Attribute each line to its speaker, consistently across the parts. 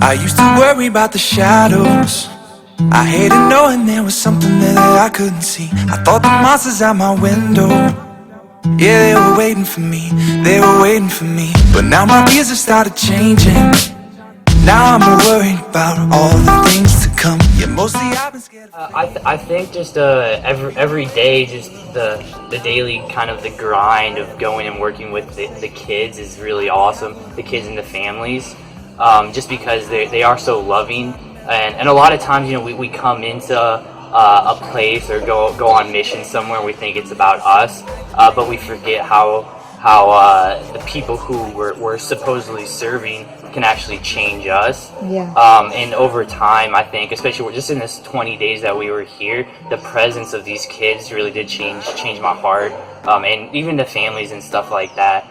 Speaker 1: I used to worry about the shadows. I hated knowing there was something there that I couldn't see. I thought the monsters out my window, yeah, they were waiting for me, they were waiting for me. But now my fears have started changing. Now I'm worried about all the things to come. Yeah, mostly I've been scared.
Speaker 2: I think just every day, just the daily kind of the grind of going and working with the kids is really awesome. The kids and the families, just because they are so loving. And a lot of times, you know, we come into a place or go on mission somewhere and we think it's about us, but we forget how the people who we're supposedly serving can actually change us.
Speaker 3: Yeah.
Speaker 2: And over time, I think, especially just in this 20 days that we were here, the presence of these kids really did change my heart, and even the families and stuff like that.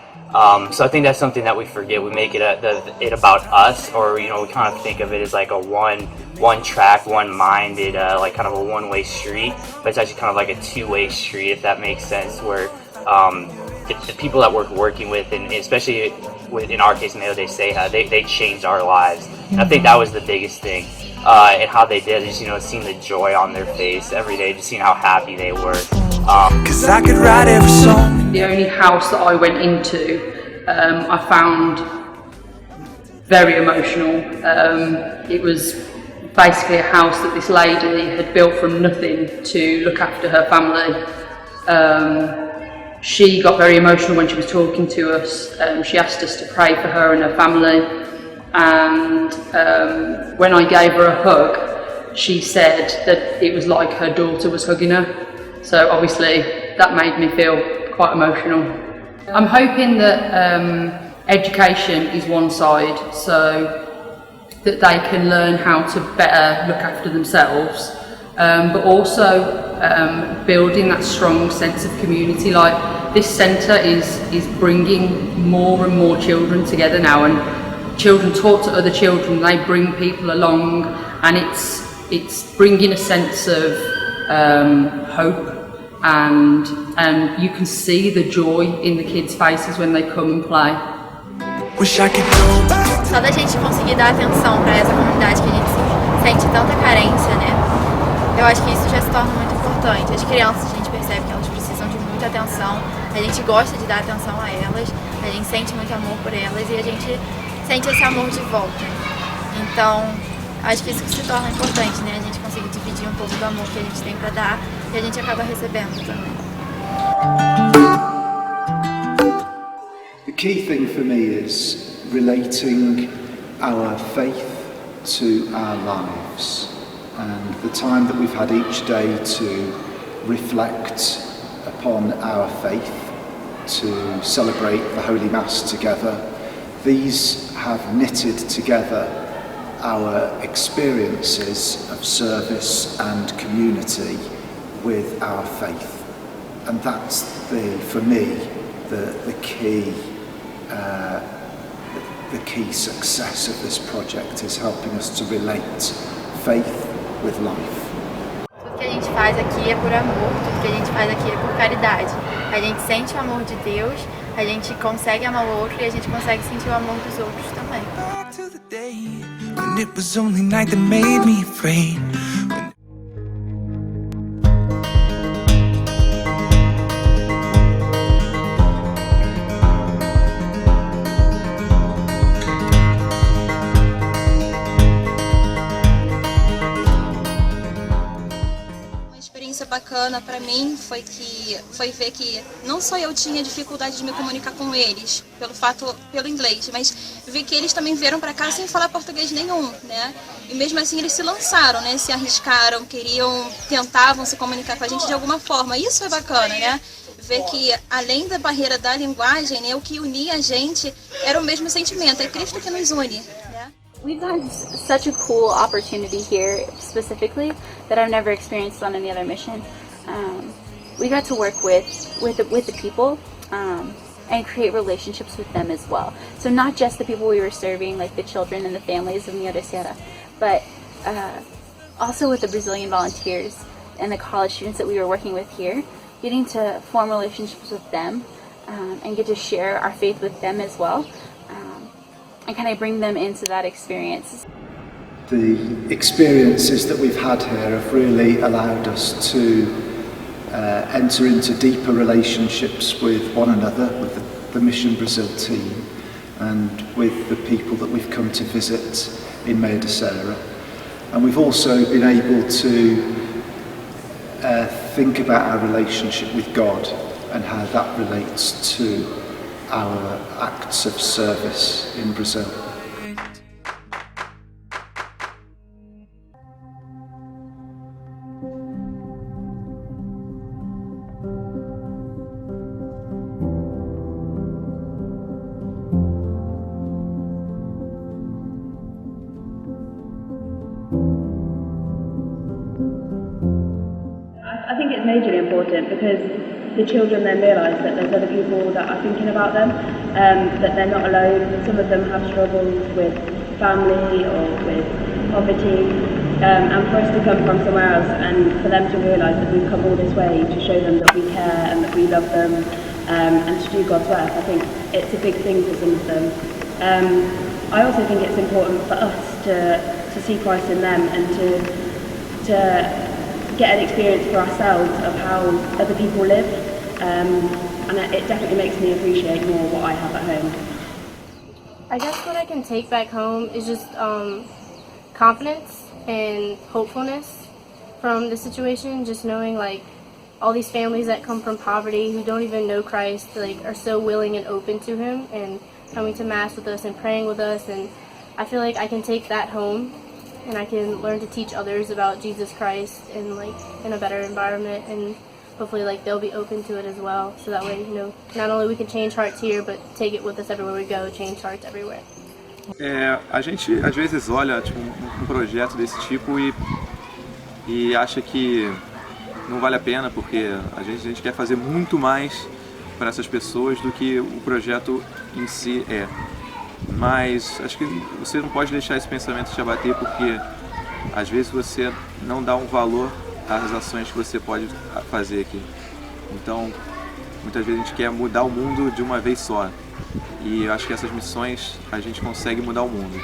Speaker 2: So I think that's something that we forget. We make it about us, or, you know, we kind of think of it as like a one track, one-minded, like kind of a one-way street, but it's actually kind of like a two-way street, if that makes sense, where the people that we're working with, and especially in our case, Mayo de Ceja, they changed our lives. And I think that was the biggest thing, and how they did, just, you know, seeing the joy on their face every day, just seeing how happy they were.
Speaker 1: 'Cause I could write every song.
Speaker 4: The only house that I went into, I found very emotional. It was basically a house that this lady had built from nothing to look after her family. She got very emotional when she was talking to us. She asked us to pray for her and her family, and when I gave her a hug, she said that it was like her daughter was hugging her. So obviously that made me feel quite emotional. I'm hoping that education is one side, so that they can learn how to better look after themselves, but also building that strong sense of community. Like, this centre is bringing more and more children together now, and children talk to other children, they bring people along, and it's bringing a sense of hope, and you can see the joy in the kids' faces when they come and play.
Speaker 1: Wish I could go back.
Speaker 5: Só da gente conseguir dar atenção para essa comunidade que a gente sente tanta carência, né? Eu acho que isso já se torna muito importante. As crianças, a gente percebe que elas precisam de muita atenção, a gente gosta de dar atenção a elas, a gente sente muito amor por elas e a gente sente esse amor de volta. Então, acho que isso que se torna importante, né? A gente conseguir dividir um pouco do amor que a gente tem para dar e a gente acaba recebendo também.
Speaker 6: The key thing for me is relating our faith to our lives, and the time that we've had each day to reflect upon our faith, to celebrate the Holy Mass together. These have knitted together our experiences of service and community with our faith, and that's for me the key success of this project, is helping us to relate faith with life.
Speaker 5: Tudo que a gente faz aqui é por amor, tudo que a gente faz aqui é por caridade. A gente sente o amor de Deus, a gente consegue amar o outro e a gente consegue sentir o amor dos outros também.
Speaker 1: Back to the day when it was only night that made me afraid.
Speaker 7: Bacana para mim foi ver que não só eu tinha dificuldade de me comunicar com eles pelo inglês, mas ver que eles também vieram para cá sem falar português nenhum, né? E mesmo assim eles se lançaram, né? Se arriscaram, tentavam se comunicar com a gente de alguma forma. Isso é bacana, né? Ver que além da barreira da linguagem, né, o que unia a gente era o mesmo sentimento, é Cristo que nos une, né?
Speaker 8: We've had such a cool opportunity here specifically that I've never experienced on any other mission. We got to work with the people and create relationships with them as well. So not just the people we were serving, like the children and the families of Mayo de Ceja, but also with the Brazilian volunteers and the college students that we were working with here, getting to form relationships with them and get to share our faith with them as well. kind of bring them into that experience.
Speaker 6: The experiences that we've had here have really allowed us to enter into deeper relationships with one another, with the Mission Brazil team, and with the people that we've come to visit in Meia de Serra. And we've also been able to think about our relationship with God and how that relates to our acts of service in Brazil.
Speaker 3: I think it's majorly important because the children then realise that there's other people that are thinking about them, that they're not alone. Some of them have struggles with family or with poverty, and for us to come from somewhere else and for them to realise that we've come all this way to show them that we care and that we love them, and to do God's work, I think it's a big thing for some of them. I also think it's important for us to see Christ in them and to get an experience for ourselves of how other people live, and it definitely makes me appreciate more what I have at home.
Speaker 9: I guess what I can take back home is just confidence and hopefulness from the situation, just knowing like all these families that come from poverty who don't even know Christ like are so willing and open to Him and coming to Mass with us and praying with us, and I feel like I can take that home and I can learn to teach others about Jesus Christ and like in a better environment, and hopefully like they'll be open to it as well, so that way, you know, not only we can change hearts here but take it with us everywhere we go, change hearts everywhere.
Speaker 10: A gente às vezes olha tipo, um projeto desse tipo e acha que não vale a pena, porque a gente quer fazer muito mais para essas pessoas do que o projeto em si é. Mas acho que você não pode deixar esse pensamento te abater, porque às vezes você não dá um valor às ações que você pode fazer aqui. Então, muitas vezes a gente quer mudar o mundo de uma vez só. E eu acho que essas missões a gente consegue mudar o mundo,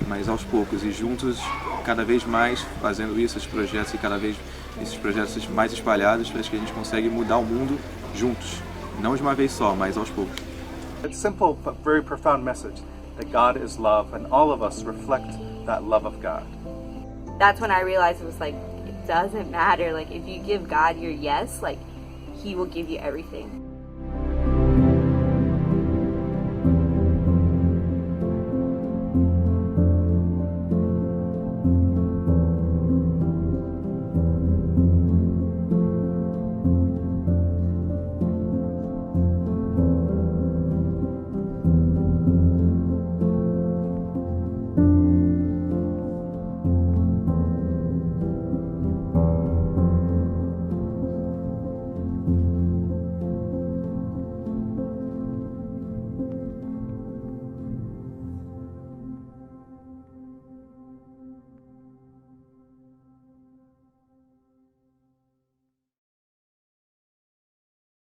Speaker 10: mas aos poucos e juntos, cada vez mais fazendo isso, esses projetos e cada vez esses projetos mais espalhados, acho que a gente consegue mudar o mundo juntos, não de uma vez só, mas aos poucos.
Speaker 11: It's a simple but very profound message that God is love and all of us reflect that love of God.
Speaker 12: That's when I realized it was like, it doesn't matter, like if you give God your yes, like He will give you everything.